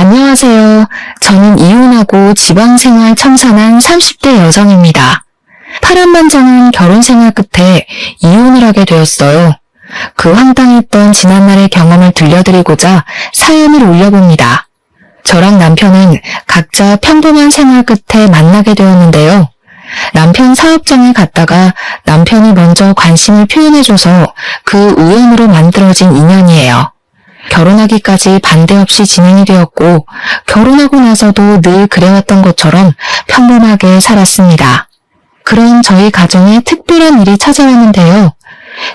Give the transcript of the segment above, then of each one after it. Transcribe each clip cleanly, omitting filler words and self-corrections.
안녕하세요. 저는 이혼하고 지방생활 청산한 30대 여성입니다. 파란만장한 결혼생활 끝에 이혼을 하게 되었어요. 그 황당했던 지난날의 경험을 들려드리고자 사연을 올려봅니다. 저랑 남편은 각자 평범한 생활 끝에 만나게 되었는데요. 남편 사업장에 갔다가 남편이 먼저 관심을 표현해줘서 그 우연으로 만들어진 인연이에요. 결혼하기까지 반대 없이 진행이 되었고 결혼하고 나서도 늘 그래왔던 것처럼 평범하게 살았습니다. 그런 저희 가정에 특별한 일이 찾아왔는데요.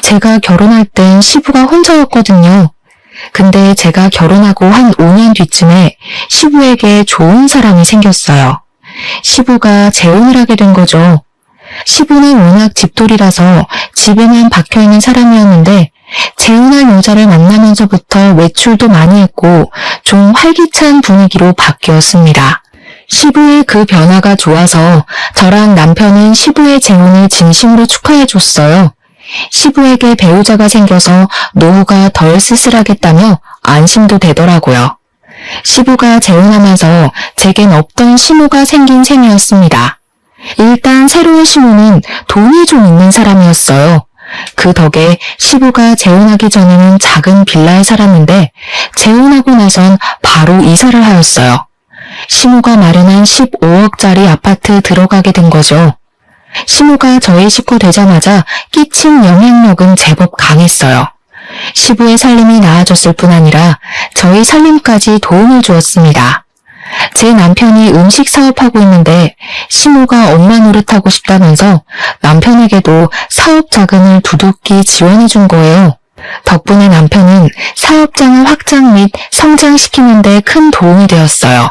제가 결혼할 땐 시부가 혼자였거든요. 근데 제가 결혼하고 한 5년 뒤쯤에 시부에게 좋은 사람이 생겼어요. 시부가 재혼을 하게 된 거죠. 시부는 워낙 집돌이라서 집에만 박혀있는 사람이었는데 재혼할 여자를 만나면서부터 외출도 많이 했고 좀 활기찬 분위기로 바뀌었습니다. 시부의 그 변화가 좋아서 저랑 남편은 시부의 재혼을 진심으로 축하해줬어요. 시부에게 배우자가 생겨서 노후가 덜 쓸쓸하겠다며 안심도 되더라고요. 시부가 재혼하면서 제겐 없던 시모가 생긴 셈이었습니다. 일단 새로운 시모는 돈이 좀 있는 사람이었어요. 그 덕에 시부가 재혼하기 전에는 작은 빌라에 살았는데 재혼하고 나선 바로 이사를 하였어요. 시모가 마련한 15억짜리 아파트 들어가게 된 거죠. 시모가 저희 식구 되자마자 끼친 영향력은 제법 강했어요. 시부의 살림이 나아졌을 뿐 아니라 저희 살림까지 도움을 주었습니다. 제 남편이 음식 사업하고 있는데 시모가 엄마 노릇하고 싶다면서 남편에게도 사업 자금을 두둑히 지원해 준 거예요. 덕분에 남편은 사업장을 확장 및 성장시키는 데 큰 도움이 되었어요.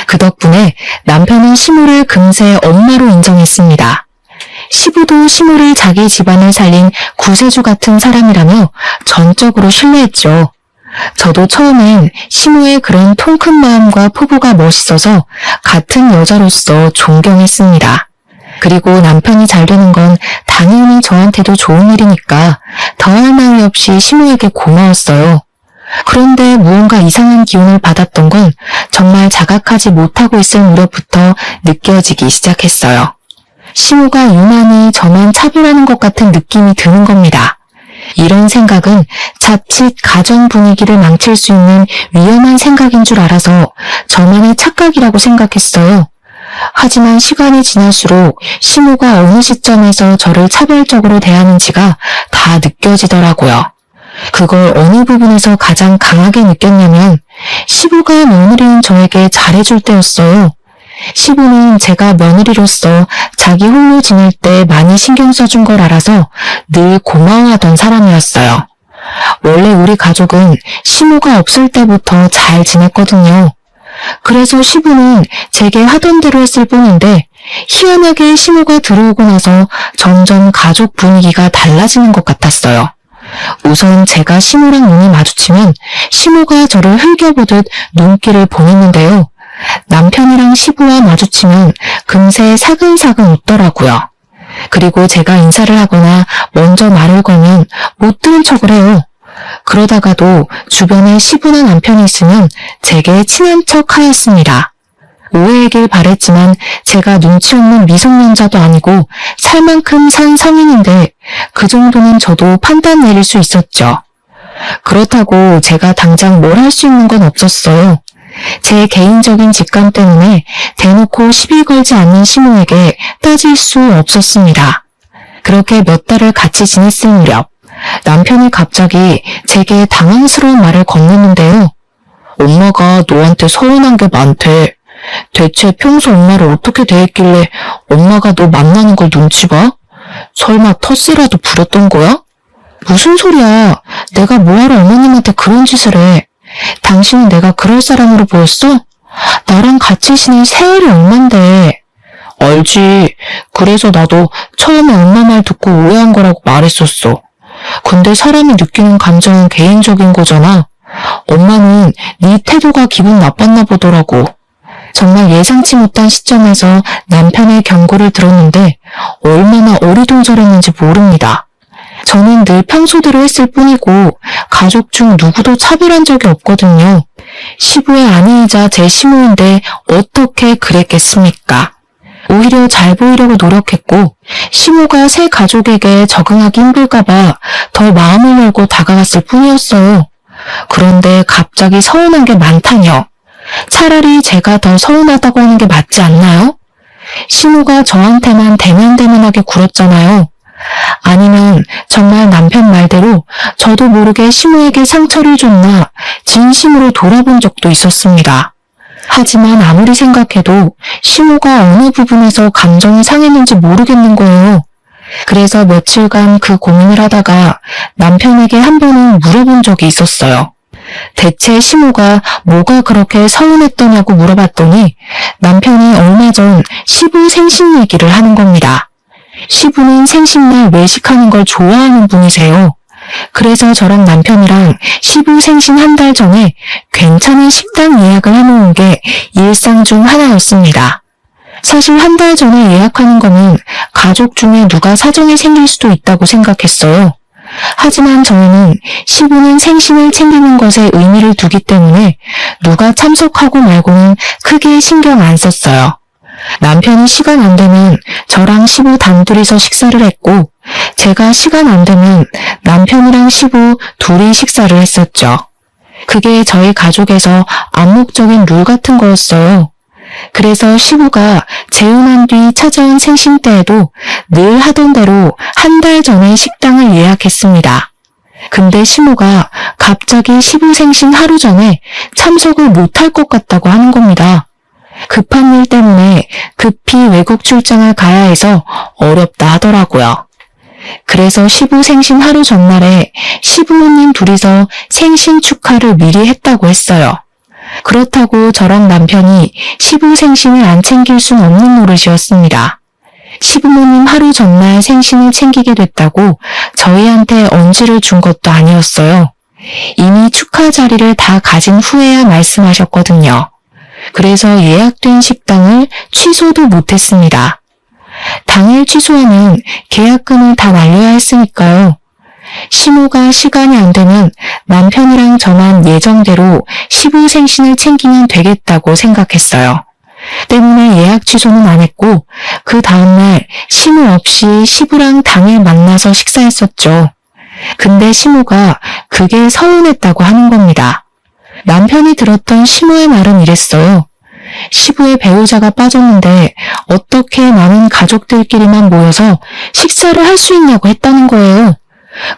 그 덕분에 남편은 시모를 금세 엄마로 인정했습니다. 시부도 시모를 자기 집안을 살린 구세주 같은 사람이라며 전적으로 신뢰했죠. 저도 처음엔 시모의 그런 통 큰 마음과 포부가 멋있어서 같은 여자로서 존경했습니다. 그리고 남편이 잘 되는 건 당연히 저한테도 좋은 일이니까 더할 나위 없이 시모에게 고마웠어요. 그런데 무언가 이상한 기운을 받았던 건 정말 자각하지 못하고 있을 무렵부터 느껴지기 시작했어요. 시모가 유난히 저만 차별하는 것 같은 느낌이 드는 겁니다. 이런 생각은 자칫 가정 분위기를 망칠 수 있는 위험한 생각인 줄 알아서 저만의 착각이라고 생각했어요. 하지만 시간이 지날수록 시모가 어느 시점에서 저를 차별적으로 대하는지가 다 느껴지더라고요. 그걸 어느 부분에서 가장 강하게 느꼈냐면 시부가 며느리인 저에게 잘해줄 때였어요. 시부는 제가 며느리로서 자기 홀로 지낼 때 많이 신경 써준 걸 알아서 늘 고마워하던 사람이었어요. 원래 우리 가족은 시모가 없을 때부터 잘 지냈거든요. 그래서 시부는 제게 하던 대로 했을 뿐인데 희한하게 시모가 들어오고 나서 점점 가족 분위기가 달라지는 것 같았어요. 우선 제가 시모랑 눈이 마주치면 시모가 저를 흘겨보듯 눈길을 보냈는데요. 남편이랑 시부와 마주치면 금세 사근사근 웃더라고요. 그리고 제가 인사를 하거나 먼저 말을 걸면 못 들은 척을 해요. 그러다가도 주변에 시부나 남편이 있으면 제게 친한 척 하였습니다. 오해이길 바랬지만 제가 눈치 없는 미성년자도 아니고 살 만큼 산 성인인데 그 정도는 저도 판단 내릴 수 있었죠. 그렇다고 제가 당장 뭘 할 수 있는 건 없었어요. 제 개인적인 직감 때문에 대놓고 시비 걸지 않는 시모에게 따질 수 없었습니다. 그렇게 몇 달을 같이 지냈을 무렵 남편이 갑자기 제게 당황스러운 말을 건넸는데요. 엄마가 너한테 서운한 게 많대. 대체 평소 엄마를 어떻게 대했길래 엄마가 너 만나는 걸 눈치 봐? 설마 텃세라도 부렸던 거야? 무슨 소리야. 내가 뭐하러 어머님한테 그런 짓을 해. 당신은 내가 그럴 사람으로 보였어? 나랑 같이 지낸 세월이 얼만데. 알지. 그래서 나도 처음에 엄마 말 듣고 오해한 거라고 말했었어. 근데 사람이 느끼는 감정은 개인적인 거잖아. 엄마는 네 태도가 기분 나빴나 보더라고. 정말 예상치 못한 시점에서 남편의 경고를 들었는데 얼마나 어리둥절했는지 모릅니다. 저는 늘 평소대로 했을 뿐이고 가족 중 누구도 차별한 적이 없거든요. 시부의 아내이자 제 시모인데 어떻게 그랬겠습니까? 오히려 잘 보이려고 노력했고 시모가 새 가족에게 적응하기 힘들까봐 더 마음을 열고 다가갔을 뿐이었어요. 그런데 갑자기 서운한 게 많다뇨. 차라리 제가 더 서운하다고 하는 게 맞지 않나요? 시모가 저한테만 대면대면하게 굴었잖아요. 아니면 정말 남편 말대로 저도 모르게 시모에게 상처를 줬나 진심으로 돌아본 적도 있었습니다. 하지만 아무리 생각해도 시모가 어느 부분에서 감정이 상했는지 모르겠는 거예요. 그래서 며칠간 그 고민을 하다가 남편에게 한 번은 물어본 적이 있었어요. 대체 시모가 뭐가 그렇게 서운했더냐고 물어봤더니 남편이 얼마 전 시부 생신 얘기를 하는 겁니다. 시부는 생신날 외식하는 걸 좋아하는 분이세요. 그래서 저랑 남편이랑 시부 생신 한 달 전에 괜찮은 식당 예약을 해놓은 게 일상 중 하나였습니다. 사실 한 달 전에 예약하는 거는 가족 중에 누가 사정이 생길 수도 있다고 생각했어요. 하지만 저희는 시부는 생신을 챙기는 것에 의미를 두기 때문에 누가 참석하고 말고는 크게 신경 안 썼어요. 남편이 시간 안 되면 저랑 시부 단둘이서 식사를 했고 제가 시간 안 되면 남편이랑 시부 둘이 식사를 했었죠. 그게 저희 가족에서 암묵적인 룰 같은 거였어요. 그래서 시부가 재혼한 뒤 찾아온 생신 때에도 늘 하던 대로 한 달 전에 식당을 예약했습니다. 근데 시모가 갑자기 시부 생신 하루 전에 참석을 못할 것 같다고 하는 겁니다. 급한 일 때문에 급히 외국 출장을 가야 해서 어렵다 하더라고요. 그래서 시부 생신 하루 전날에 시부모님 둘이서 생신 축하를 미리 했다고 했어요. 그렇다고 저랑 남편이 시부 생신을 안 챙길 순 없는 노릇이었습니다. 시부모님 하루 전날 생신을 챙기게 됐다고 저희한테 언지를 준 것도 아니었어요. 이미 축하 자리를 다 가진 후에야 말씀하셨거든요. 그래서 예약된 식당을 취소도 못했습니다. 당일 취소하면 계약금을 다 날려야 했으니까요. 시모가 시간이 안 되면 남편이랑 저만 예정대로 시부 생신을 챙기면 되겠다고 생각했어요. 때문에 예약 취소는 안 했고 그 다음날 시모 없이 시부랑 당일 만나서 식사했었죠. 근데 시모가 그게 서운했다고 하는 겁니다. 남편이 들었던 시모의 말은 이랬어요. 시부의 배우자가 빠졌는데 어떻게 많은 가족들끼리만 모여서 식사를 할 수 있냐고 했다는 거예요.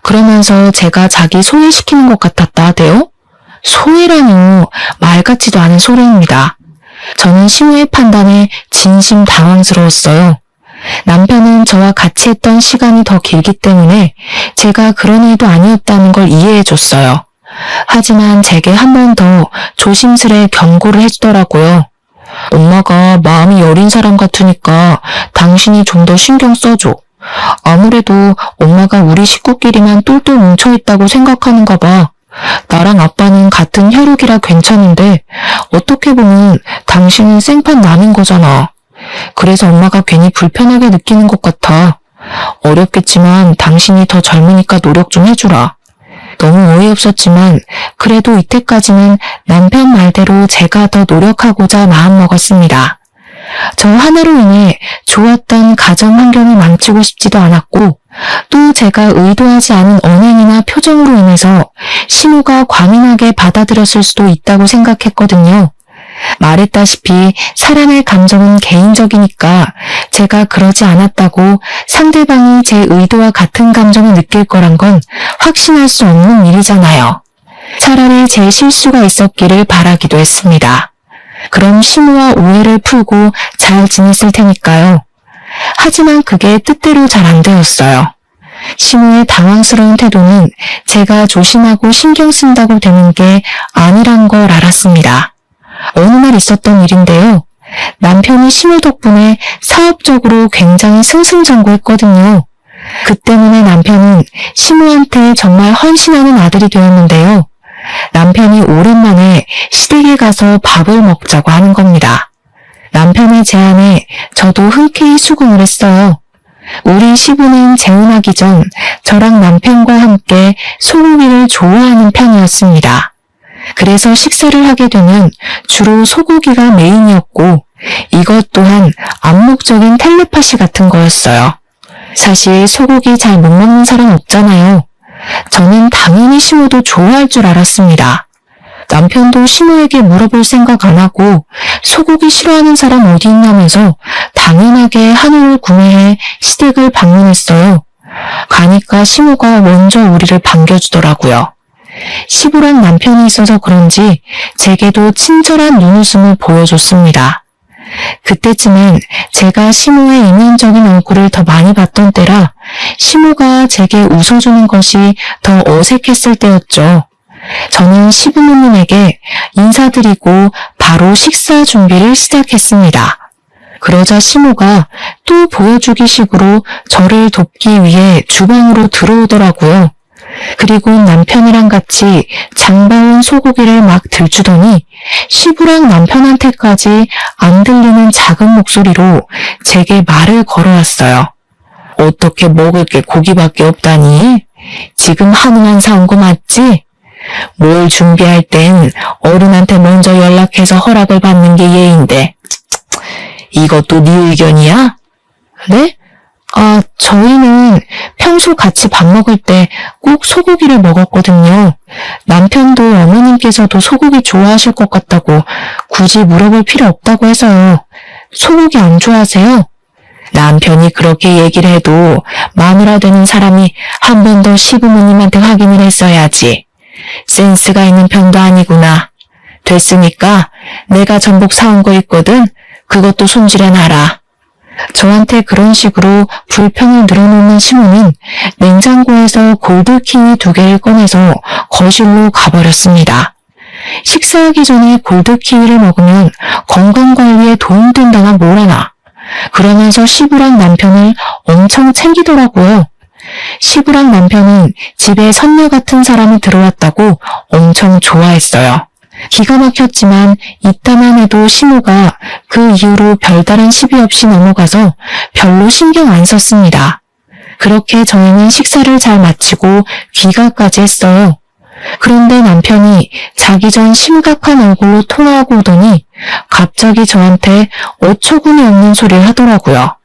그러면서 제가 자기 소외시키는 것 같았다 하대요. 소외라뇨. 말 같지도 않은 소리입니다. 저는 시모의 판단에 진심 당황스러웠어요. 남편은 저와 같이 했던 시간이 더 길기 때문에 제가 그런 일도 아니었다는 걸 이해해줬어요. 하지만 제게 한 번 더 조심스레 경고를 해주더라고요. 엄마가 마음이 여린 사람 같으니까 당신이 좀 더 신경 써줘. 아무래도 엄마가 우리 식구끼리만 똘똘 뭉쳐있다고 생각하는가 봐. 나랑 아빠는 같은 혈육이라 괜찮은데 어떻게 보면 당신은 생판 남인 거잖아. 그래서 엄마가 괜히 불편하게 느끼는 것 같아. 어렵겠지만 당신이 더 젊으니까 노력 좀 해주라. 너무 어이없었지만 그래도 이때까지는 남편 말대로 제가 더 노력하고자 마음먹었습니다. 저 하나로 인해 좋았던 가정 환경을 망치고 싶지도 않았고 또 제가 의도하지 않은 언행이나 표정으로 인해서 시모가 과민하게 받아들였을 수도 있다고 생각했거든요. 말했다시피 사람의 감정은 개인적이니까 제가 그러지 않았다고 상대방이 제 의도와 같은 감정을 느낄 거란 건 확신할 수 없는 일이잖아요. 차라리 제 실수가 있었기를 바라기도 했습니다. 그럼 시모와 오해를 풀고 잘 지냈을 테니까요. 하지만 그게 뜻대로 잘 안 되었어요. 시모의 당황스러운 태도는 제가 조심하고 신경 쓴다고 되는 게 아니란 걸 알았습니다. 어느 날 있었던 일인데요. 남편이 시모 덕분에 사업적으로 굉장히 승승장구했거든요. 그 때문에 남편은 시모한테 정말 헌신하는 아들이 되었는데요. 남편이 오랜만에 시댁에 가서 밥을 먹자고 하는 겁니다. 남편의 제안에 저도 흔쾌히 수긍을 했어요. 우리 시부는 재혼하기 전 저랑 남편과 함께 소고기를 좋아하는 편이었습니다. 그래서 식사를 하게 되면 주로 소고기가 메인이었고 이것 또한 암묵적인 텔레파시 같은 거였어요. 사실 소고기 잘 못 먹는 사람 없잖아요. 저는 당연히 시모도 좋아할 줄 알았습니다. 남편도 시모에게 물어볼 생각 안 하고 소고기 싫어하는 사람 어디 있냐면서 당연하게 한우를 구매해 시댁을 방문했어요. 가니까 시모가 먼저 우리를 반겨주더라고요. 시부랑 남편이 있어서 그런지 제게도 친절한 눈웃음을 보여줬습니다. 그때쯤엔 제가 시모의 이면적인 얼굴을 더 많이 봤던 때라 시모가 제게 웃어주는 것이 더 어색했을 때였죠. 저는 시부모님에게 인사드리고 바로 식사 준비를 시작했습니다. 그러자 시모가 또 보여주기 식으로 저를 돕기 위해 주방으로 들어오더라고요. 그리고 남편이랑 같이 장봐온 소고기를 막 들추더니 시부랑 남편한테까지 안 들리는 작은 목소리로 제게 말을 걸어왔어요. 어떻게 먹을 게 고기밖에 없다니? 지금 한우만 사온 거 맞지? 뭘 준비할 땐 어른한테 먼저 연락해서 허락을 받는 게 예인데. 이것도 네 의견이야? 네? 저희는 평소 같이 밥 먹을 때 꼭 소고기를 먹었거든요. 남편도 어머님께서도 소고기 좋아하실 것 같다고 굳이 물어볼 필요 없다고 해서요. 소고기 안 좋아하세요? 남편이 그렇게 얘기를 해도 마누라 되는 사람이 한 번 더 시부모님한테 확인을 했어야지. 센스가 있는 편도 아니구나. 됐으니까 내가 전복 사온 거 있거든. 그것도 손질해놔라. 저한테 그런 식으로 불평을 늘어놓는 시모는 냉장고에서 골드키위 2개를 꺼내서 거실로 가버렸습니다. 식사하기 전에 골드키위를 먹으면 건강관리에 도움된다나 뭐라나. 그러면서 시부랑 남편을 엄청 챙기더라고요. 시부랑 남편은 집에 선녀 같은 사람이 들어왔다고 엄청 좋아했어요. 기가 막혔지만 이따만 해도 시모가 그 이후로 별다른 시비 없이 넘어가서 별로 신경 안 썼습니다. 그렇게 저희는 식사를 잘 마치고 귀가까지 했어요. 그런데 남편이 자기 전 심각한 얼굴로 통화하고 오더니 갑자기 저한테 어처구니 없는 소리를 하더라고요.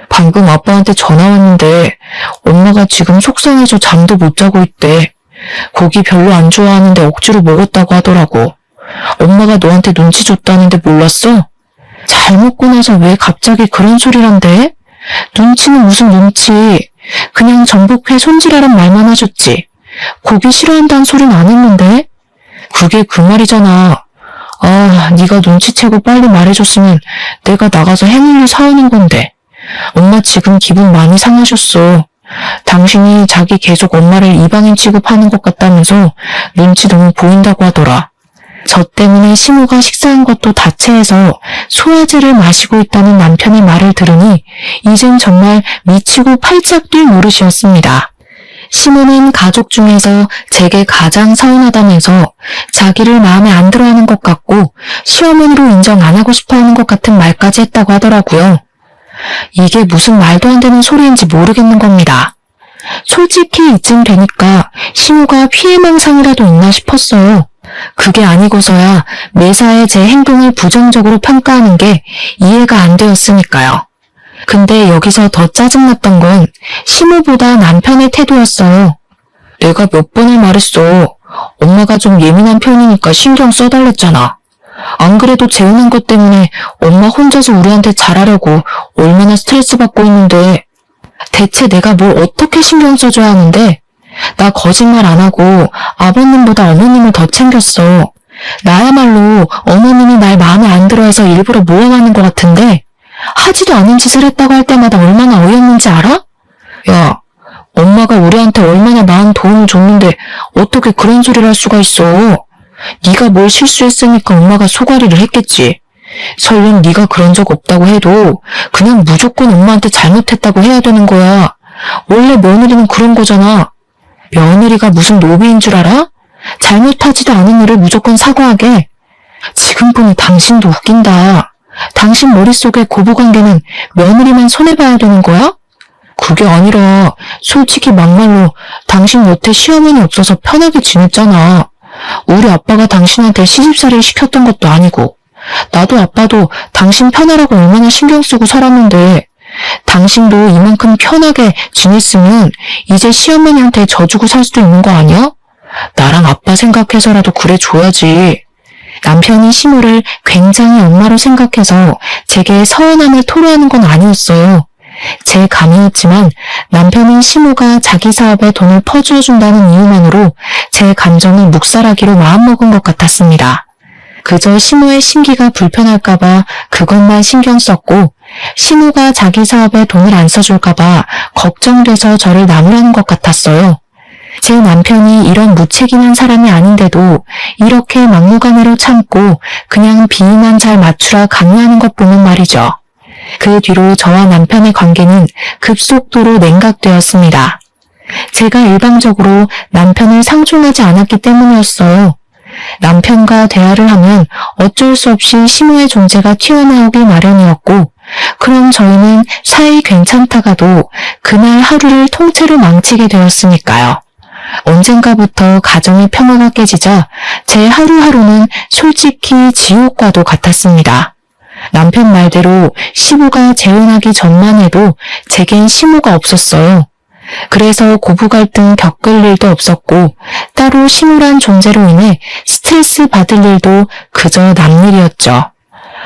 방금 아빠한테 전화 왔는데 엄마가 지금 속상해서 잠도 못 자고 있대. 고기 별로 안 좋아하는데 억지로 먹었다고 하더라고. 엄마가 너한테 눈치 줬다는데 몰랐어? 잘 먹고 나서 왜 갑자기 그런 소리를 한대? 눈치는 무슨 눈치. 그냥 전복회 손질하란 말만 하셨지. 고기 싫어한다는 소리는 안 했는데? 그게 그 말이잖아. 네가 눈치채고 빨리 말해줬으면 내가 나가서 해물류 사오는 건데. 엄마 지금 기분 많이 상하셨어. 당신이 자기 계속 엄마를 이방인 취급하는 것 같다면서 눈치 너무 보인다고 하더라. 저 때문에 시모가 식사한 것도 다체해서 소화제를 마시고 있다는 남편의 말을 들으니 이젠 정말 미치고 팔짝 뛸 노릇이었습니다. 시모는 가족 중에서 제게 가장 서운하다면서 자기를 마음에 안 들어하는 것 같고 시어머니로 인정 안 하고 싶어하는 것 같은 말까지 했다고 하더라고요. 이게 무슨 말도 안 되는 소리인지 모르겠는 겁니다. 솔직히 이쯤 되니까 시모가 피해망상이라도 있나 싶었어요. 그게 아니고서야 매사에 제 행동을 부정적으로 평가하는 게 이해가 안 되었으니까요. 근데 여기서 더 짜증났던 건 시모보다 남편의 태도였어요. 내가 몇 번을 말했어. 엄마가 좀 예민한 편이니까 신경 써달랬잖아. 안 그래도 재혼한 것 때문에 엄마 혼자서 우리한테 잘하려고 얼마나 스트레스 받고 있는데 대체 내가 뭘 어떻게 신경 써줘야 하는데? 나 거짓말 안 하고 아버님보다 어머님을 더 챙겼어. 나야말로 어머님이 날 마음에 안 들어해서 일부러 모함하는 것 같은데 하지도 않은 짓을 했다고 할 때마다 얼마나 어이없는지 알아? 야, 엄마가 우리한테 얼마나 많은 도움을 줬는데 어떻게 그런 소리를 할 수가 있어. 네가 뭘 실수했으니까 엄마가 소가리를 했겠지. 설령 네가 그런 적 없다고 해도 그냥 무조건 엄마한테 잘못했다고 해야 되는 거야. 원래 며느리는 그런 거잖아. 며느리가 무슨 노비인 줄 알아? 잘못하지도 않은 일을 무조건 사과하게. 지금 보니 당신도 웃긴다. 당신 머릿속에 고부관계는 며느리만 손해봐야 되는 거야? 그게 아니라 솔직히 막말로 당신 여태 시어머니 없어서 편하게 지냈잖아. 우리 아빠가 당신한테 시집살이를 시켰던 것도 아니고 나도 아빠도 당신 편하라고 얼마나 신경 쓰고 살았는데 당신도 이만큼 편하게 지냈으면 이제 시어머니한테 져주고 살 수도 있는 거 아니야? 나랑 아빠 생각해서라도 그래 줘야지. 남편이 시모를 굉장히 엄마로 생각해서 제게 서운함을 토로하는 건 아니었어요. 제 감이었지만 남편인 시모가 자기 사업에 돈을 퍼주어준다는 이유만으로 제 감정을 묵살하기로 마음먹은 것 같았습니다. 그저 시모의 심기가 불편할까봐 그것만 신경 썼고 시모가 자기 사업에 돈을 안 써줄까봐 걱정돼서 저를 나무라는 것 같았어요. 제 남편이 이런 무책임한 사람이 아닌데도 이렇게 막무가내로 참고 그냥 비위만 잘 맞추라 강요하는 것 보면 말이죠. 그 뒤로 저와 남편의 관계는 급속도로 냉각되었습니다. 제가 일방적으로 남편을 상종하지 않았기 때문이었어요. 남편과 대화를 하면 어쩔 수 없이 시모의 존재가 튀어나오기 마련이었고 그럼 저희는 사이 괜찮다가도 그날 하루를 통째로 망치게 되었으니까요. 언젠가부터 가정의 평화가 깨지자 제 하루하루는 솔직히 지옥과도 같았습니다. 남편 말대로 시부가 재혼하기 전만 해도 제겐 시모가 없었어요. 그래서 고부 갈등 겪을 일도 없었고 따로 시모란 존재로 인해 스트레스 받을 일도 그저 남일이었죠.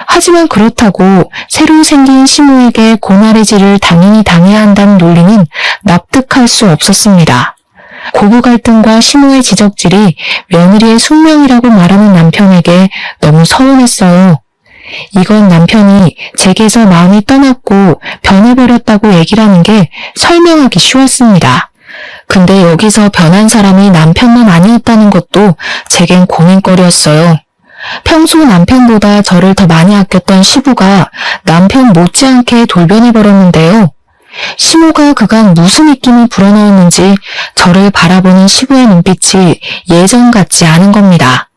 하지만 그렇다고 새로 생긴 시모에게 고나리질을 당연히 당해야 한다는 논리는 납득할 수 없었습니다. 고부 갈등과 시모의 지적질이 며느리의 숙명이라고 말하는 남편에게 너무 서운했어요. 이건 남편이 제게서 마음이 떠났고 변해버렸다고 얘기를 하는 게 설명하기 쉬웠습니다. 근데 여기서 변한 사람이 남편만 아니었다는 것도 제겐 고민거리였어요. 평소 남편보다 저를 더 많이 아꼈던 시부가 남편 못지않게 돌변해버렸는데요. 시모가 그간 무슨 입김이 불어넣었는지 저를 바라보는 시부의 눈빛이 예전 같지 않은 겁니다.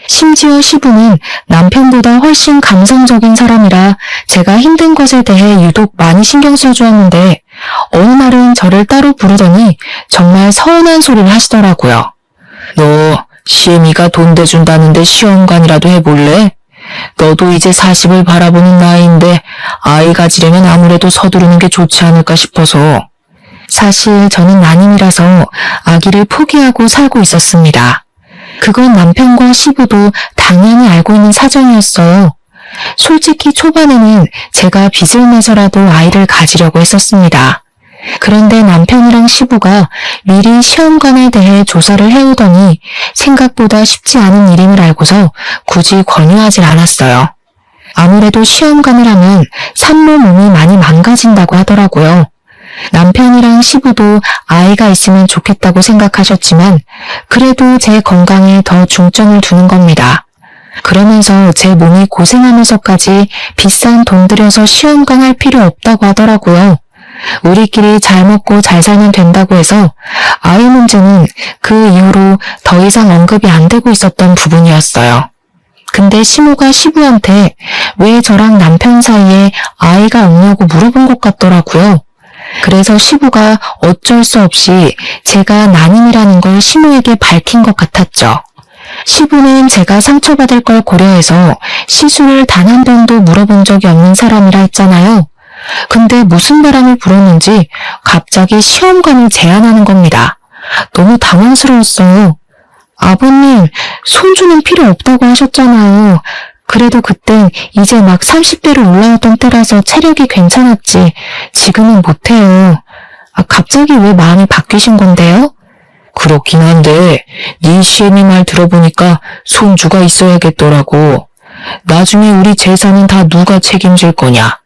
심지어 시부는 남편보다 훨씬 감성적인 사람이라 제가 힘든 것에 대해 유독 많이 신경 써주었는데 어느 날은 저를 따로 부르더니 정말 서운한 소리를 하시더라고요. 너 시애미가 돈 대준다는데 시험관이라도 해볼래? 너도 이제 40을 바라보는 나이인데 아이 가지려면 아무래도 서두르는 게 좋지 않을까 싶어서. 사실 저는 난임이라서 아기를 포기하고 살고 있었습니다. 그건 남편과 시부도 당연히 알고 있는 사정이었어요. 솔직히 초반에는 제가 빚을 내서라도 아이를 가지려고 했었습니다. 그런데 남편이랑 시부가 미리 시험관에 대해 조사를 해오더니 생각보다 쉽지 않은 일임을 알고서 굳이 권유하질 않았어요. 아무래도 시험관을 하면 산모 몸이 많이 망가진다고 하더라고요. 남편이랑 시부도 아이가 있으면 좋겠다고 생각하셨지만 그래도 제 건강에 더 중점을 두는 겁니다. 그러면서 제 몸이 고생하면서까지 비싼 돈 들여서 시험관 할 필요 없다고 하더라고요. 우리끼리 잘 먹고 잘 살면 된다고 해서 아이 문제는 그 이후로 더 이상 언급이 안 되고 있었던 부분이었어요. 근데 시모가 시부한테 왜 저랑 남편 사이에 아이가 없냐고 물어본 것 같더라고요. 그래서 시부가 어쩔 수 없이 제가 난임이라는 걸 시모에게 밝힌 것 같았죠. 시부는 제가 상처받을 걸 고려해서 시술을 단 한 번도 물어본 적이 없는 사람이라 했잖아요. 근데 무슨 바람이 불었는지 갑자기 시험관을 제안하는 겁니다. 너무 당황스러웠어요. 아버님, 손주는 필요 없다고 하셨잖아요. 그래도 그땐 이제 막 30대로 올라왔던 때라서 체력이 괜찮았지. 지금은 못해요. 갑자기 왜 마음이 바뀌신 건데요? 그렇긴 한데 네 시애미 말 들어보니까 손주가 있어야겠더라고. 나중에 우리 재산은 다 누가 책임질 거냐.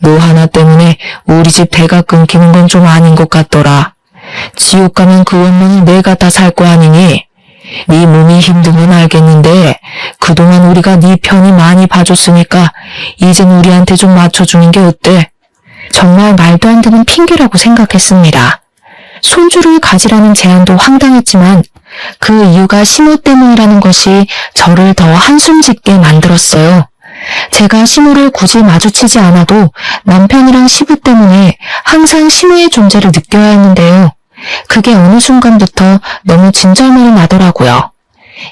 너 하나 때문에 우리 집 대가 끊기는 건 좀 아닌 것 같더라. 지옥 가면 그 원망은 내가 다 살 거 아니니? 네 몸이 힘든 건 알겠는데 그동안 우리가 네 편이 많이 봐줬으니까 이젠 우리한테 좀 맞춰주는 게 어때? 정말 말도 안 되는 핑계라고 생각했습니다. 손주를 가지라는 제안도 황당했지만 그 이유가 시모 때문이라는 것이 저를 더 한숨 짓게 만들었어요. 제가 시무를 굳이 마주치지 않아도 남편이랑 시부 때문에 항상 시무의 존재를 느껴야 했는데요. 그게 어느 순간부터 너무 진절미를 나더라고요.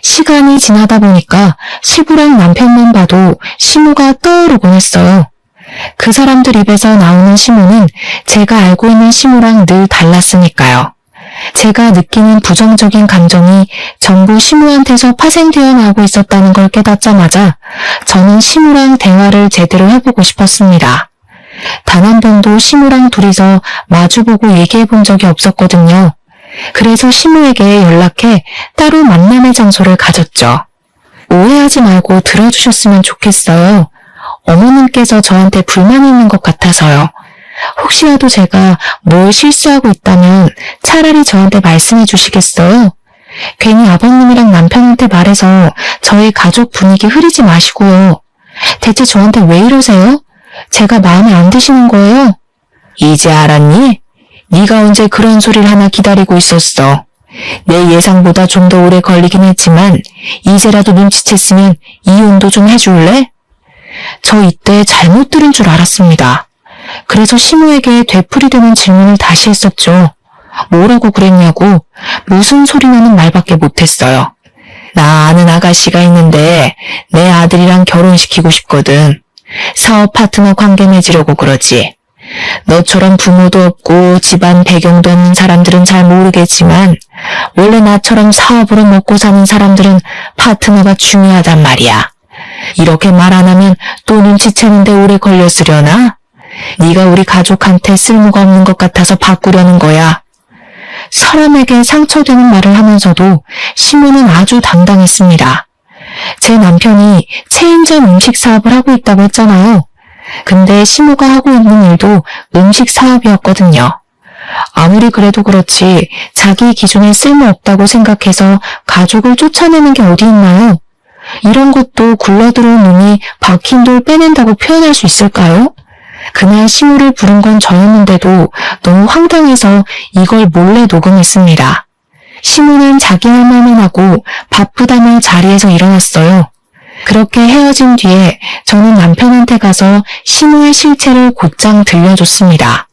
시간이 지나다 보니까 시부랑 남편만 봐도 시무가 떠오르곤 했어요. 그 사람들 입에서 나오는 시무는 제가 알고 있는 시무랑 늘 달랐으니까요. 제가 느끼는 부정적인 감정이 전부 시무한테서 파생되어 나오고 있었다는 걸 깨닫자마자 저는 시무랑 대화를 제대로 해보고 싶었습니다. 단 한 번도 시무랑 둘이서 마주보고 얘기해 본 적이 없었거든요. 그래서 시무에게 연락해 따로 만남의 장소를 가졌죠. 오해하지 말고 들어주셨으면 좋겠어요. 어머님께서 저한테 불만이 있는 것 같아서요. 혹시라도 제가 뭘 실수하고 있다면 차라리 저한테 말씀해 주시겠어요? 괜히 아버님이랑 남편한테 말해서 저희 가족 분위기 흐리지 마시고요. 대체 저한테 왜 이러세요? 제가 마음에 안 드시는 거예요? 이제 알았니? 네가 언제 그런 소리를 하나 기다리고 있었어. 내 예상보다 좀 더 오래 걸리긴 했지만 이제라도 눈치챘으면 이혼도 좀 해줄래? 저 이때 잘못 들은 줄 알았습니다. 그래서 시무에게 되풀이되는 질문을 다시 했었죠. 뭐라고 그랬냐고 무슨 소리 나는 말밖에 못했어요. 나 아는 아가씨가 있는데 내 아들이랑 결혼시키고 싶거든. 사업 파트너 관계 맺으려고 그러지. 너처럼 부모도 없고 집안 배경도 없는 사람들은 잘 모르겠지만 원래 나처럼 사업으로 먹고 사는 사람들은 파트너가 중요하단 말이야. 이렇게 말 안 하면 또 눈치채는데 오래 걸렸으려나? 네가 우리 가족한테 쓸모가 없는 것 같아서 바꾸려는 거야. 사람에게 상처되는 말을 하면서도 시무는 아주 당당했습니다. 제 남편이 체인점 음식 사업을 하고 있다고 했잖아요. 근데 시무가 하고 있는 일도 음식 사업이었거든요. 아무리 그래도 그렇지 자기 기준에 쓸모없다고 생각해서 가족을 쫓아내는 게 어디 있나요? 이런 것도 굴러들어온 놈이 박힌 돌 빼낸다고 표현할 수 있을까요? 그날 시무를 부른 건 저였는데도 너무 황당해서 이걸 몰래 녹음했습니다. 시무는 자기 할 말만 하고 바쁘다며 자리에서 일어났어요. 그렇게 헤어진 뒤에 저는 남편한테 가서 시무의 실체를 곧장 들려줬습니다.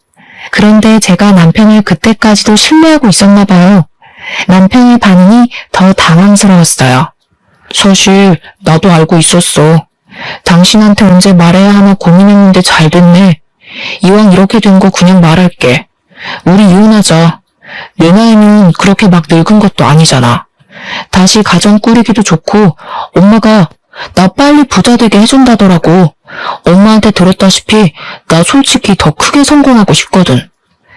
그런데 제가 남편을 그때까지도 신뢰하고 있었나 봐요. 남편의 반응이 더 당황스러웠어요. 사실 나도 알고 있었어. 당신한테 언제 말해야 하나 고민했는데 잘 됐네. 이왕 이렇게 된 거 그냥 말할게. 우리 이혼하자. 내 나이는 그렇게 막 늙은 것도 아니잖아. 다시 가정 꾸리기도 좋고 엄마가 나 빨리 부자 되게 해준다더라고. 엄마한테 들었다시피 나 솔직히 더 크게 성공하고 싶거든.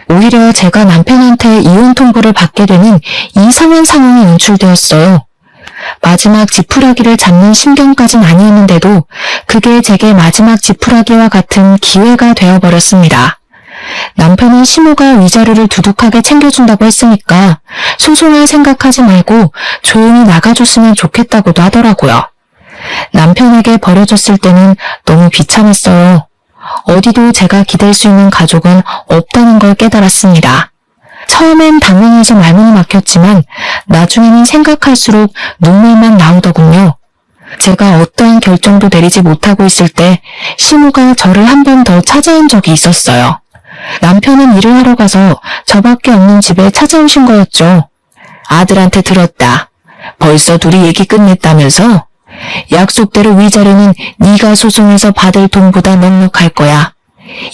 오히려 제가 남편한테 이혼 통보를 받게 되는 이상한 상황이 연출되었어요. 마지막 지푸라기를 잡는 심경까진 아니었는데도 그게 제게 마지막 지푸라기와 같은 기회가 되어버렸습니다. 남편은 시무가 위자료를 두둑하게 챙겨준다고 했으니까 소송할 생각하지 말고 조용히 나가줬으면 좋겠다고도 하더라고요. 남편에게 버려졌을 때는 너무 비참했어요. 어디도 제가 기댈 수 있는 가족은 없다는 걸 깨달았습니다. 처음엔 당황해서 말문이 막혔지만 나중에는 생각할수록 눈물만 나오더군요. 제가 어떠한 결정도 내리지 못하고 있을 때 시무가 저를 한 번 더 찾아온 적이 있었어요. 남편은 일을 하러 가서 저밖에 없는 집에 찾아오신 거였죠. 아들한테 들었다. 벌써 둘이 얘기 끝냈다면서? 약속대로 위자료는 네가 소송해서 받을 돈보다 넉넉할 거야.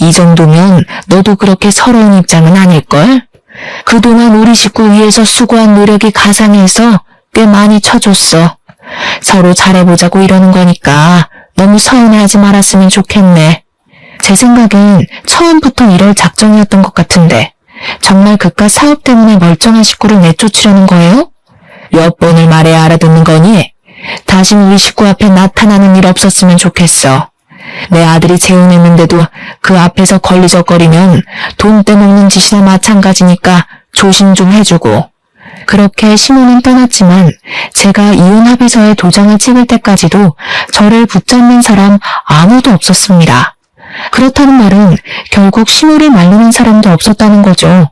이 정도면 너도 그렇게 서러운 입장은 아닐걸? 그동안 우리 식구 위해서 수고한 노력이 가상해서 꽤 많이 쳐줬어. 서로 잘해보자고 이러는 거니까 너무 서운해하지 말았으면 좋겠네. 제 생각엔 처음부터 이럴 작정이었던 것 같은데 정말 그깟 사업 때문에 멀쩡한 식구를 내쫓으려는 거예요? 몇 번을 말해야 알아듣는 거니? 다신 우리 식구 앞에 나타나는 일 없었으면 좋겠어. 내 아들이 재혼했는데도 그 앞에서 걸리적거리면 돈 떼먹는 짓이나 마찬가지니까 조심 좀 해주고. 그렇게 시무는 떠났지만 제가 이혼 합의서에 도장을 찍을 때까지도 저를 붙잡는 사람 아무도 없었습니다. 그렇다는 말은 결국 시무를 말리는 사람도 없었다는 거죠.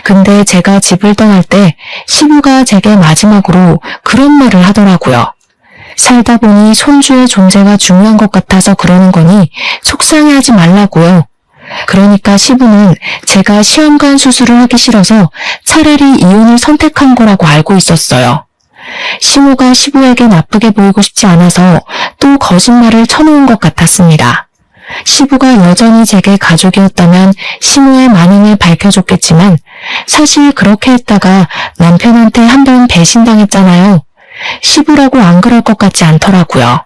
근데 제가 집을 떠날 때 시무가 제게 마지막으로 그런 말을 하더라고요. 살다 보니 손주의 존재가 중요한 것 같아서 그러는 거니 속상해하지 말라고요. 그러니까 시부는 제가 시험관 수술을 하기 싫어서 차라리 이혼을 선택한 거라고 알고 있었어요. 시모가 시부에게 나쁘게 보이고 싶지 않아서 또 거짓말을 쳐놓은 것 같았습니다. 시부가 여전히 제게 가족이었다면 시모의 만행을 밝혀줬겠지만 사실 그렇게 했다가 남편한테 한번 배신당했잖아요. 시부라고 안 그럴 것 같지 않더라고요.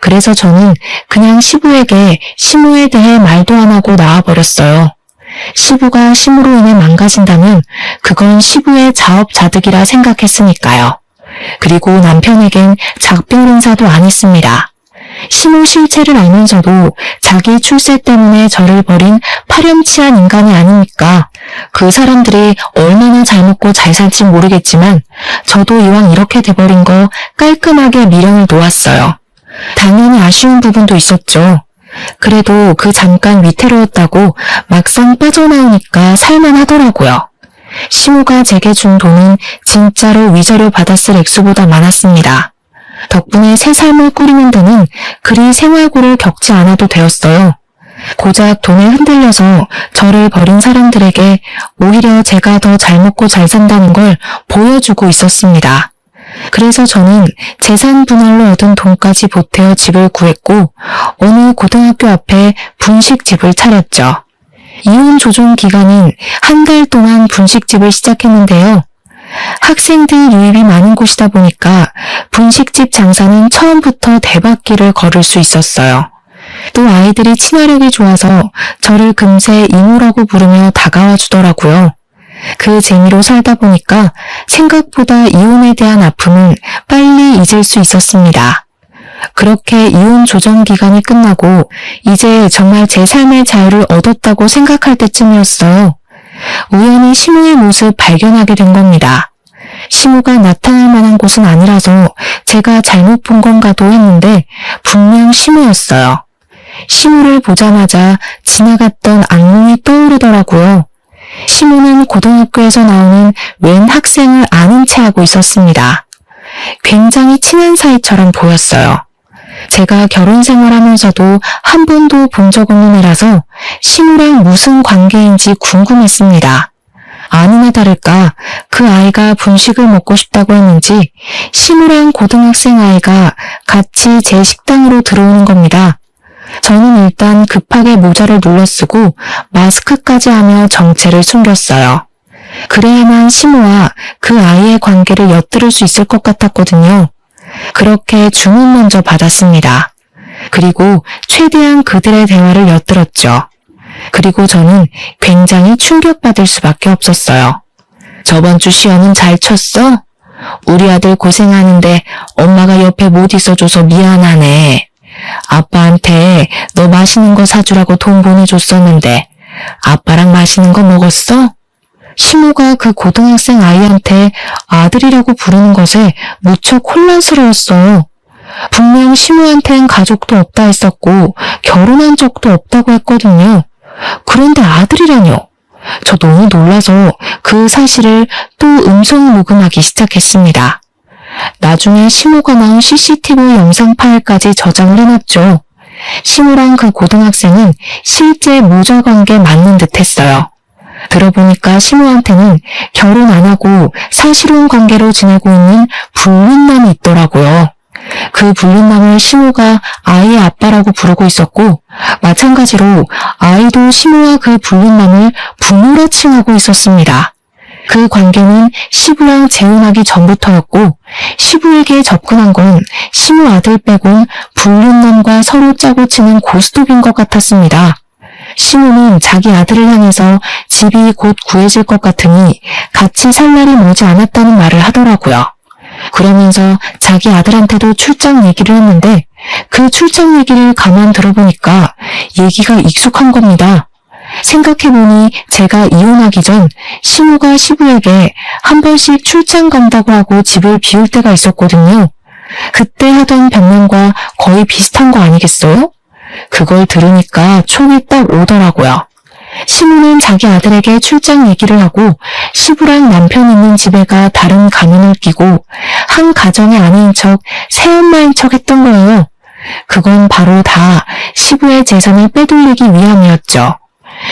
그래서 저는 그냥 시부에게 시모에 대해 말도 안 하고 나와버렸어요. 시부가 시모로 인해 망가진다면 그건 시부의 자업자득이라 생각했으니까요. 그리고 남편에겐 작별 인사도 안 했습니다. 시모 실체를 알면서도 자기 출세 때문에 저를 버린 파렴치한 인간이 아니니까 그 사람들이 얼마나 잘 먹고 잘 살지 모르겠지만 저도 이왕 이렇게 돼버린 거 깔끔하게 미련을 놓았어요. 당연히 아쉬운 부분도 있었죠. 그래도 그 잠깐 위태로웠다고 막상 빠져나오니까 살만하더라고요. 시모가 제게 준 돈은 진짜로 위자료 받았을 액수보다 많았습니다. 덕분에 새 삶을 꾸리는 데는 그리 생활고를 겪지 않아도 되었어요. 고작 돈에 흔들려서 저를 버린 사람들에게 오히려 제가 더 잘 먹고 잘 산다는 걸 보여주고 있었습니다. 그래서 저는 재산 분할로 얻은 돈까지 보태어 집을 구했고 어느 고등학교 앞에 분식집을 차렸죠. 이혼 조정 기간인 한 달 동안 분식집을 시작했는데요. 학생들 유입이 많은 곳이다 보니까 분식집 장사는 처음부터 대박기를 걸을 수 있었어요. 또 아이들이 친화력이 좋아서 저를 금세 이모라고 부르며 다가와 주더라고요. 그 재미로 살다 보니까 생각보다 이혼에 대한 아픔은 빨리 잊을 수 있었습니다. 그렇게 이혼 조정 기간이 끝나고 이제 정말 제 삶의 자유를 얻었다고 생각할 때쯤이었어요. 우연히 시모의 모습 발견하게 된 겁니다. 시모가 나타날 만한 곳은 아니라서 제가 잘못 본 건가도 했는데 분명 시모였어요. 시모를 보자마자 지나갔던 악몽이 떠오르더라고요. 시모는 고등학교에서 나오는 웬 학생을 아는 체 하고 있었습니다. 굉장히 친한 사이처럼 보였어요. 제가 결혼 생활하면서도 한 번도 본 적 없는 애라서 시모랑 무슨 관계인지 궁금했습니다. 아니나 다를까 그 아이가 분식을 먹고 싶다고 했는지 시모랑 고등학생 아이가 같이 제 식당으로 들어오는 겁니다. 저는 일단 급하게 모자를 눌러쓰고 마스크까지 하며 정체를 숨겼어요. 그래야만 시모와 그 아이의 관계를 엿들을 수 있을 것 같았거든요. 그렇게 주문 먼저 받았습니다. 그리고 최대한 그들의 대화를 엿들었죠. 그리고 저는 굉장히 충격받을 수밖에 없었어요. 저번 주 시험은 잘 쳤어? 우리 아들 고생하는데 엄마가 옆에 못 있어줘서 미안하네. 아빠한테 너 맛있는 거 사주라고 돈 보내줬었는데 아빠랑 맛있는 거 먹었어? 시모가 그 고등학생 아이한테 아들이라고 부르는 것에 무척 혼란스러웠어요. 분명 시모한텐 가족도 없다 했었고 결혼한 적도 없다고 했거든요. 그런데 아들이라뇨. 저 너무 놀라서 그 사실을 또 음성 녹음하기 시작했습니다. 나중에 시모가 나온 CCTV 영상 파일까지 저장을 해놨죠. 시모랑 그 고등학생은 실제 모자 관계 맞는 듯 했어요. 들어보니까 시모한테는 결혼 안 하고 사실혼 관계로 지내고 있는 불륜남이 있더라고요. 그 불륜남을 시모가 아이의 아빠라고 부르고 있었고 마찬가지로 아이도 시모와 그 불륜남을 부모라 칭하고 있었습니다. 그 관계는 시부랑 재혼하기 전부터였고 시부에게 접근한 건 시모 아들 빼곤 불륜남과 서로 짜고 치는 고스톱인 것 같았습니다. 시모는 자기 아들을 향해서 집이 곧 구해질 것 같으니 같이 살 날이 머지 않았다는 말을 하더라고요. 그러면서 자기 아들한테도 출장 얘기를 했는데 그 출장 얘기를 가만 들어보니까 얘기가 익숙한 겁니다. 생각해보니 제가 이혼하기 전 시모가 시부에게 한 번씩 출장 간다고 하고 집을 비울 때가 있었거든요. 그때 하던 변명과 거의 비슷한 거 아니겠어요? 그걸 들으니까 촉이 딱 오더라고요. 시무는 자기 아들에게 출장 얘기를 하고 시부랑 남편 있는 집에 가 다른 가면을 끼고 한 가정의 아내인 척 새엄마인 척 했던 거예요. 그건 바로 다 시부의 재산을 빼돌리기 위함이었죠.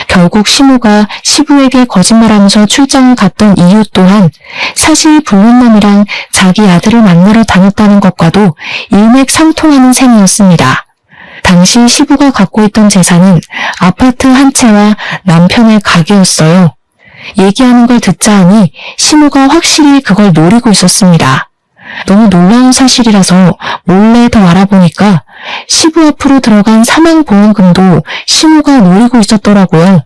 결국 시무가 시부에게 거짓말하면서 출장을 갔던 이유 또한 사실 불륜남이랑 자기 아들을 만나러 다녔다는 것과도 일맥상통하는 셈이었습니다. 당시 시부가 갖고 있던 재산은 아파트 한 채와 남편의 가게였어요. 얘기하는 걸 듣자 하니 시무가 확실히 그걸 노리고 있었습니다. 너무 놀라운 사실이라서 몰래 더 알아보니까 시부 앞으로 들어간 사망보험금도 시무가 노리고 있었더라고요.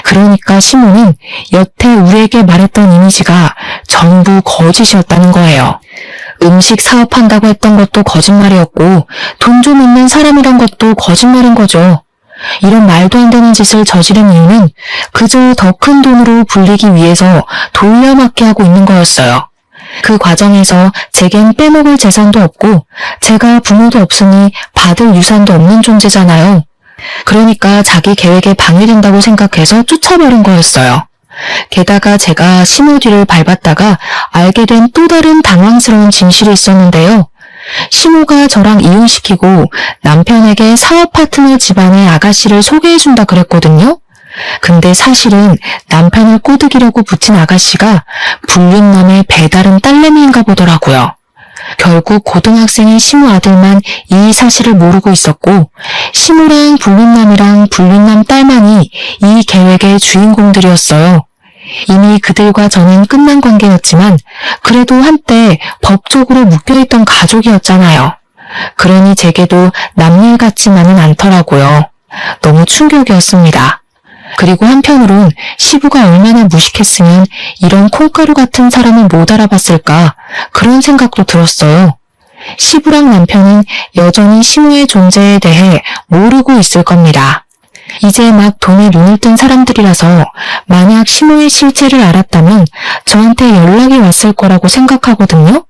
그러니까 시무는 여태 우리에게 말했던 이미지가 전부 거짓이었다는 거예요. 음식 사업한다고 했던 것도 거짓말이었고 돈 좀 있는 사람이란 것도 거짓말인 거죠. 이런 말도 안 되는 짓을 저지른 이유는 그저 더 큰 돈으로 불리기 위해서 돌려막기 하고 있는 거였어요. 그 과정에서 제겐 빼먹을 재산도 없고 제가 부모도 없으니 받을 유산도 없는 존재잖아요. 그러니까 자기 계획에 방해된다고 생각해서 쫓아버린 거였어요. 게다가 제가 시무 뒤를 밟았다가 알게 된 또 다른 당황스러운 진실이 있었는데요. 시무가 저랑 이혼시키고 남편에게 사업 파트너 집안의 아가씨를 소개해준다 그랬거든요. 근데 사실은 남편을 꼬드기려고 붙인 아가씨가 불륜남의 배다른 딸내미인가 보더라고요. 결국 고등학생인 시무 아들만 이 사실을 모르고 있었고 시무랑 불륜남이랑 불륜남 딸만이 이 계획의 주인공들이었어요. 이미 그들과 저는 끝난 관계였지만 그래도 한때 법적으로 묶여있던 가족이었잖아요. 그러니 제게도 남일 같지만은 않더라고요. 너무 충격이었습니다. 그리고 한편으론 시부가 얼마나 무식했으면 이런 콩가루 같은 사람을 못 알아봤을까 그런 생각도 들었어요. 시부랑 남편은 여전히 시무의 존재에 대해 모르고 있을 겁니다. 이제 막 돈에 눈을 뜬 사람들이라서 만약 시무의 실체를 알았다면 저한테 연락이 왔을 거라고 생각하거든요.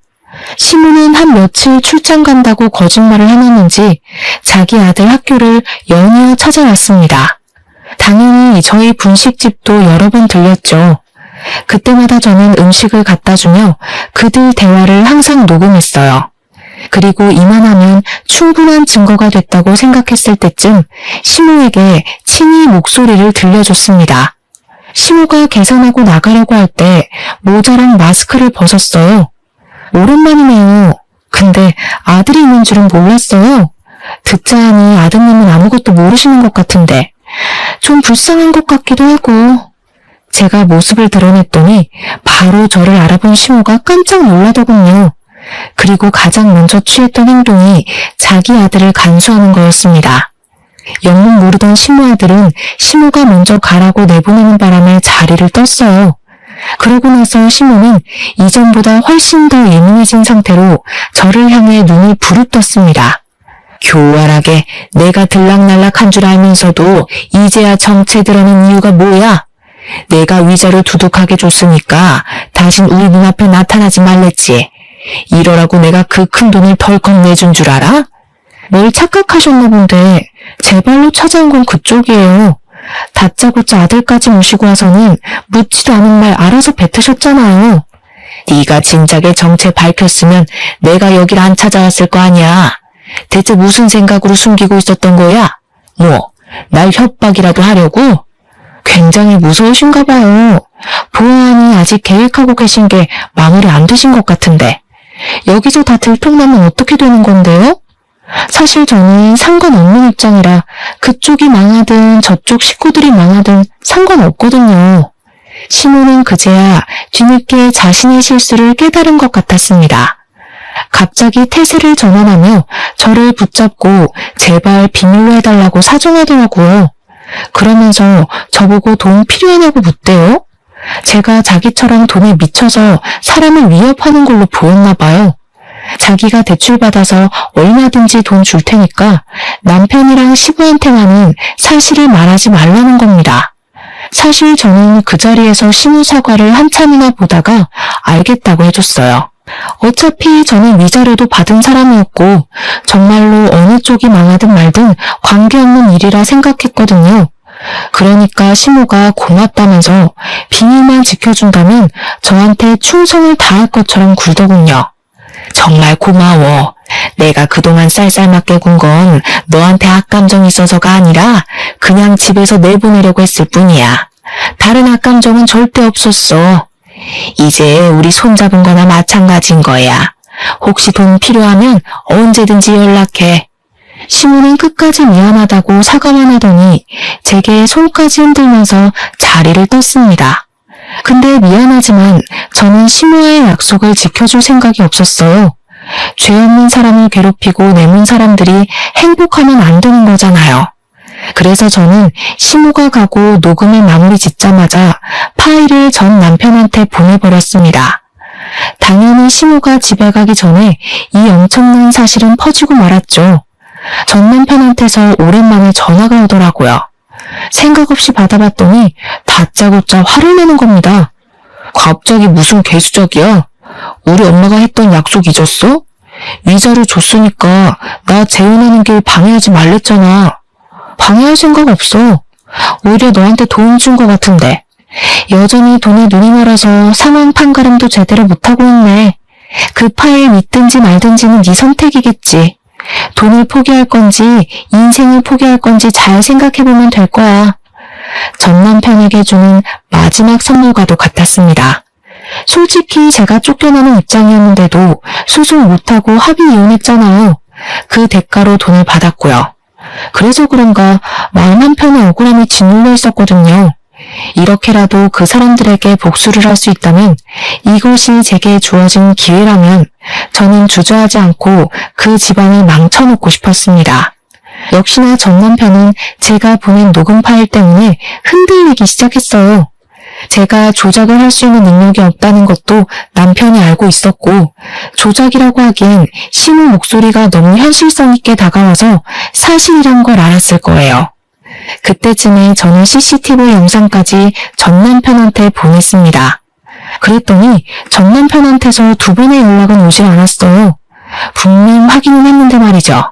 시무는 한 며칠 출장 간다고 거짓말을 해놨는지 자기 아들 학교를 연이어 찾아왔습니다. 당연히 저희 분식집도 여러 번 들렸죠. 그때마다 저는 음식을 갖다 주며 그들 대화를 항상 녹음했어요. 그리고 이만하면 충분한 증거가 됐다고 생각했을 때쯤 시무에게 친히 목소리를 들려줬습니다. 시무가 계산하고 나가려고 할 때 모자랑 마스크를 벗었어요. 오랜만이네요. 근데 아들이 있는 줄은 몰랐어요. 듣자 하니 아드님은 아무것도 모르시는 것 같은데 좀 불쌍한 것 같기도 하고. 제가 모습을 드러냈더니 바로 저를 알아본 시무가 깜짝 놀라더군요. 그리고 가장 먼저 취했던 행동이 자기 아들을 간수하는 거였습니다. 영문 모르던 시무 아들은 시무가 먼저 가라고 내보내는 바람에 자리를 떴어요. 그러고 나서 시무는 이전보다 훨씬 더 예민해진 상태로 저를 향해 눈을 부릅떴습니다. 교활하게 내가 들락날락한 줄 알면서도 이제야 정체 드러낸 이유가 뭐야? 내가 위자료 두둑하게 줬으니까 당신 우리 눈앞에 나타나지 말랬지. 이러라고 내가 그 큰 돈을 덜컥 내준 줄 알아? 뭘 착각하셨나 본데 제 발로 찾아온 건 그쪽이에요. 다짜고짜 아들까지 모시고 와서는 묻지도 않은 말 알아서 뱉으셨잖아요. 네가 진작에 정체 밝혔으면 내가 여길 안 찾아왔을 거 아니야. 대체 무슨 생각으로 숨기고 있었던 거야? 뭐, 날 협박이라도 하려고? 굉장히 무서우신가 봐요. 보아하니 아직 계획하고 계신 게 마무리 안 되신 것 같은데. 여기서 다 들통나면 어떻게 되는 건데요? 사실 저는 상관없는 입장이라 그쪽이 망하든 저쪽 식구들이 망하든 상관없거든요. 시무는 그제야 뒤늦게 자신의 실수를 깨달은 것 같았습니다. 갑자기 태세를 전환하며 저를 붙잡고 제발 비밀로 해달라고 사정하더라고요. 그러면서 저보고 돈 필요하냐고 묻대요. 제가 자기처럼 돈에 미쳐서 사람을 위협하는 걸로 보였나 봐요. 자기가 대출받아서 얼마든지 돈 줄 테니까 남편이랑 시부한테만은 사실을 말하지 말라는 겁니다. 사실 저는 그 자리에서 시무 사과를 한참이나 보다가 알겠다고 해줬어요. 어차피 저는 위자료도 받은 사람이었고 정말로 어느 쪽이 망하든 말든 관계없는 일이라 생각했거든요. 그러니까 시모가 고맙다면서 비밀만 지켜준다면 저한테 충성을 다할 것처럼 굴더군요. 정말 고마워. 내가 그동안 쌀쌀맞게 군 건 너한테 악감정이 있어서가 아니라 그냥 집에서 내보내려고 했을 뿐이야. 다른 악감정은 절대 없었어. 이제 우리 손잡은 거나 마찬가지인 거야. 혹시 돈 필요하면 언제든지 연락해. 시모는 끝까지 미안하다고 사과만 하더니 제게 손까지 흔들면서 자리를 떴습니다. 근데 미안하지만 저는 시모와의 약속을 지켜줄 생각이 없었어요. 죄 없는 사람을 괴롭히고 내몬 사람들이 행복하면 안 되는 거잖아요. 그래서 저는 시모가 가고 녹음을 마무리 짓자마자 파일을 전 남편한테 보내버렸습니다. 당연히 시모가 집에 가기 전에 이 엄청난 사실은 퍼지고 말았죠. 전 남편한테서 오랜만에 전화가 오더라고요. 생각 없이 받아봤더니 다짜고짜 화를 내는 겁니다. 갑자기 무슨 괴수적이야? 우리 엄마가 했던 약속 잊었어? 위자료 줬으니까 나 재혼하는 길 방해하지 말랬잖아. 방해할 생각 없어. 오히려 너한테 도움 준 것 같은데. 여전히 돈에 눈이 멀어서 상황 판가름도 제대로 못하고 있네. 그 파일 믿든지 말든지는 네 선택이겠지. 돈을 포기할 건지 인생을 포기할 건지 잘 생각해보면 될 거야. 전 남편에게 주는 마지막 선물과도 같았습니다. 솔직히 제가 쫓겨나는 입장이었는데도 소송 못하고 합의 이혼했잖아요. 그 대가로 돈을 받았고요. 그래서 그런가 마음 한편에 억울함이 짓눌려 있었거든요. 이렇게라도 그 사람들에게 복수를 할 수 있다면, 이것이 제게 주어진 기회라면 저는 주저하지 않고 그 집안을 망쳐놓고 싶었습니다. 역시나 전 남편은 제가 보낸 녹음 파일 때문에 흔들리기 시작했어요. 제가 조작을 할 수 있는 능력이 없다는 것도 남편이 알고 있었고, 조작이라고 하기엔 시모 목소리가 너무 현실성 있게 다가와서 사실이란 걸 알았을 거예요. 그때쯤에 저는 CCTV 영상까지 전 남편한테 보냈습니다. 그랬더니 전 남편한테서 2번의 연락은 오질 않았어요. 분명 확인은 했는데 말이죠.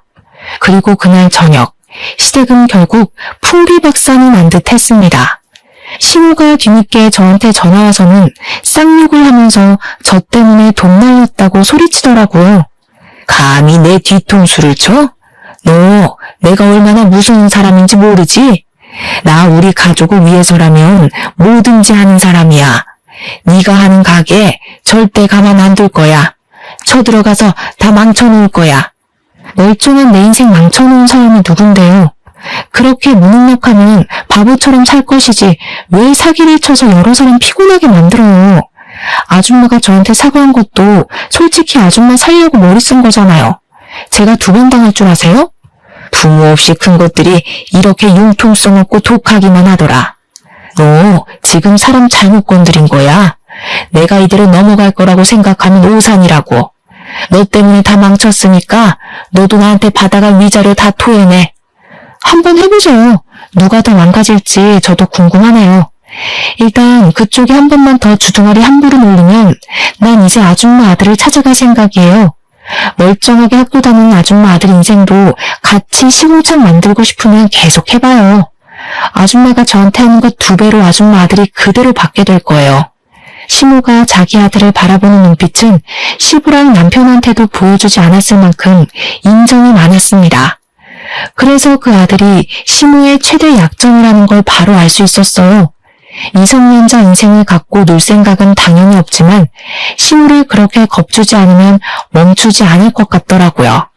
그리고 그날 저녁, 시댁은 결국 풍비박산이 난 듯 했습니다. 시모가 뒤늦게 저한테 전화와서는 쌍욕을 하면서 저 때문에 돈 날렸다고 소리치더라고요. 감히 내 뒤통수를 쳐? 너 내가 얼마나 무서운 사람인지 모르지? 나 우리 가족을 위해서라면 뭐든지 하는 사람이야. 네가 하는 가게 절대 가만 안 둘 거야. 쳐들어가서 다 망쳐놓을 거야. 멀쩡한 내 인생 망쳐놓은 사람이 누군데요? 그렇게 무능력하면 바보처럼 살 것이지 왜 사기를 쳐서 여러 사람 피곤하게 만들어요. 아줌마가 저한테 사과한 것도 솔직히 아줌마 살려고 머리 쓴 거잖아요. 제가 2번 당할 줄 아세요? 부모 없이 큰 것들이 이렇게 융통성 없고 독하기만 하더라. 너 지금 사람 잘못 건드린 거야. 내가 이대로 넘어갈 거라고 생각하면 오산이라고. 너 때문에 다 망쳤으니까 너도 나한테 받아갈 위자료 다 토해내. 한번 해보세요. 누가 더 망가질지 저도 궁금하네요. 일단 그쪽이 한 번만 더 주둥아리 함부로 놀리면 난 이제 아줌마 아들을 찾아갈 생각이에요. 멀쩡하게 학교 다니는 아줌마 아들 인생도 같이 시궁창 만들고 싶으면 계속 해봐요. 아줌마가 저한테 하는 것 2배로 아줌마 아들이 그대로 받게 될 거예요. 시모가 자기 아들을 바라보는 눈빛은 시부랑 남편한테도 보여주지 않았을 만큼 인정이 많았습니다. 그래서 그 아들이 시모의 최대 약점이라는 걸 바로 알 수 있었어요. 미성년자 인생을 갖고 놀 생각은 당연히 없지만 시모를 그렇게 겁주지 않으면 멈추지 않을 것 같더라고요.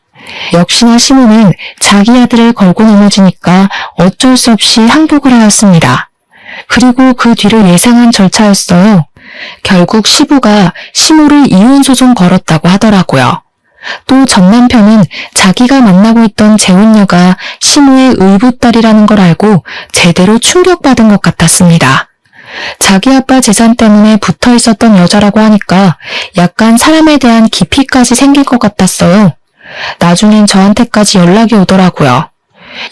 역시나 시모는 자기 아들을 걸고 넘어지니까 어쩔 수 없이 항복을 하였습니다. 그리고 그 뒤를 예상한 절차였어요. 결국 시부가 시모를 이혼소송 걸었다고 하더라고요. 또 전 남편은 자기가 만나고 있던 재혼녀가 시모의 의붓딸이라는 걸 알고 제대로 충격받은 것 같았습니다. 자기 아빠 재산 때문에 붙어 있었던 여자라고 하니까 약간 사람에 대한 깊이까지 생길 것 같았어요. 나중엔 저한테까지 연락이 오더라고요.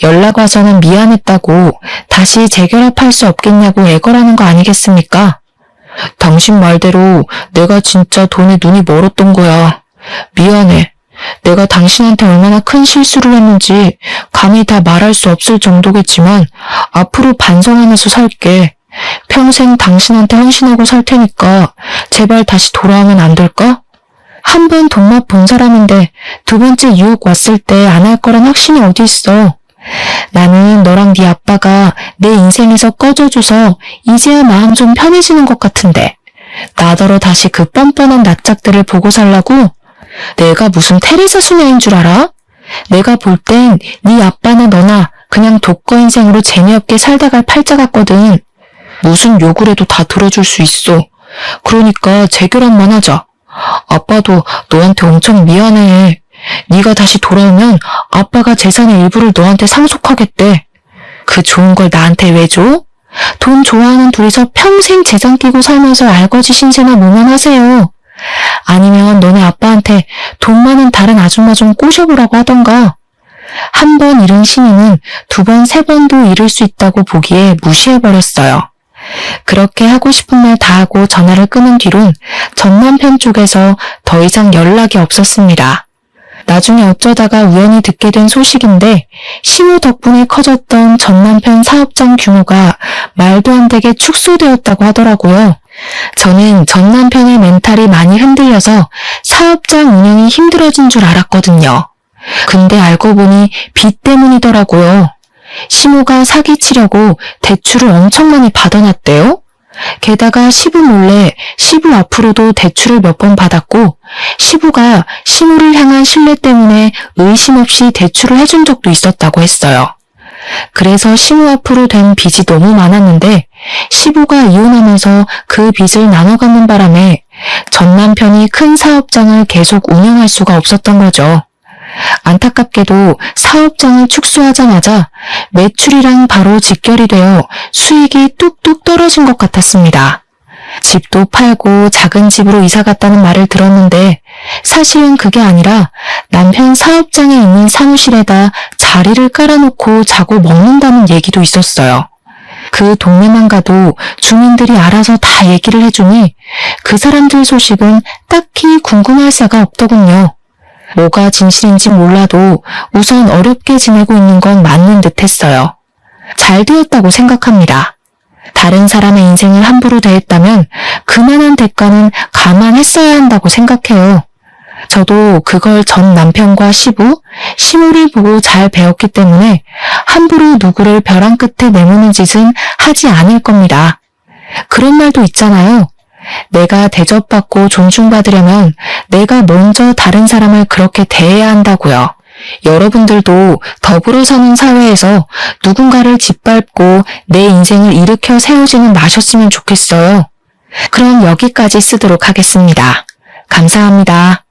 연락 와서는 미안했다고 다시 재결합할 수 없겠냐고 애걸하는 거 아니겠습니까? 당신 말대로 내가 진짜 돈에 눈이 멀었던 거야. 미안해. 내가 당신한테 얼마나 큰 실수를 했는지 감히 다 말할 수 없을 정도겠지만 앞으로 반성하면서 살게. 평생 당신한테 헌신하고 살 테니까 제발 다시 돌아오면 안 될까? 한 번 돈 맛 본 사람인데 두 번째 유혹 왔을 때 안 할 거란 확신이 어디 있어. 나는 너랑 네 아빠가 내 인생에서 꺼져줘서 이제야 마음 좀 편해지는 것 같은데 나더러 다시 그 뻔뻔한 낯짝들을 보고 살라고? 내가 무슨 테레사 수녀인 줄 알아? 내가 볼 땐 네 아빠나 너나 그냥 독거 인생으로 재미없게 살다 갈 팔자 같거든. 무슨 욕을 해도 다 들어줄 수 있어. 그러니까 재결합만 하자. 아빠도 너한테 엄청 미안해. 네가 다시 돌아오면 아빠가 재산의 일부를 너한테 상속하겠대. 그 좋은 걸 나한테 왜 줘? 돈 좋아하는 둘이서 평생 재산 끼고 살면서 알거지 신세나 모면하세요. 아니면 너네 아빠한테 돈 많은 다른 아줌마 좀 꼬셔보라고 하던가. 한 번 잃은 신인은 두 번, 세 번도 잃을 수 있다고 보기에 무시해버렸어요. 그렇게 하고 싶은 말 다 하고 전화를 끊은 뒤론 전 남편 쪽에서 더 이상 연락이 없었습니다. 나중에 어쩌다가 우연히 듣게 된 소식인데 시모 덕분에 커졌던 전 남편 사업장 규모가 말도 안 되게 축소되었다고 하더라고요. 저는 전 남편의 멘탈이 많이 흔들려서 사업장 운영이 힘들어진 줄 알았거든요. 근데 알고 보니 빚 때문이더라고요. 시모가 사기치려고 대출을 엄청 많이 받아놨대요. 게다가 시부 몰래 시부 앞으로도 대출을 몇 번 받았고 시부가 시모를 향한 신뢰 때문에 의심 없이 대출을 해준 적도 있었다고 했어요. 그래서 시모 앞으로 된 빚이 너무 많았는데 시부가 이혼하면서 그 빚을 나눠 갚는 바람에 전 남편이 큰 사업장을 계속 운영할 수가 없었던 거죠. 안타깝게도 사업장을 축소하자마자 매출이랑 바로 직결이 되어 수익이 뚝뚝 떨어진 것 같았습니다. 집도 팔고 작은 집으로 이사 갔다는 말을 들었는데 사실은 그게 아니라 남편 사업장에 있는 사무실에다 자리를 깔아놓고 자고 먹는다는 얘기도 있었어요. 그 동네만 가도 주민들이 알아서 다 얘기를 해주니 그 사람들 소식은 딱히 궁금할 새가 없더군요. 뭐가 진실인지 몰라도 우선 어렵게 지내고 있는 건 맞는 듯 했어요. 잘 되었다고 생각합니다. 다른 사람의 인생을 함부로 대했다면 그만한 대가는 감안했어야 한다고 생각해요. 저도 그걸 전 남편과 시부, 시모를 보고 잘 배웠기 때문에 함부로 누구를 벼랑 끝에 내모는 짓은 하지 않을 겁니다. 그런 말도 있잖아요. 내가 대접받고 존중받으려면 내가 먼저 다른 사람을 그렇게 대해야 한다고요. 여러분들도 더불어 사는 사회에서 누군가를 짓밟고 내 인생을 일으켜 세우지는 마셨으면 좋겠어요. 그럼 여기까지 쓰도록 하겠습니다. 감사합니다.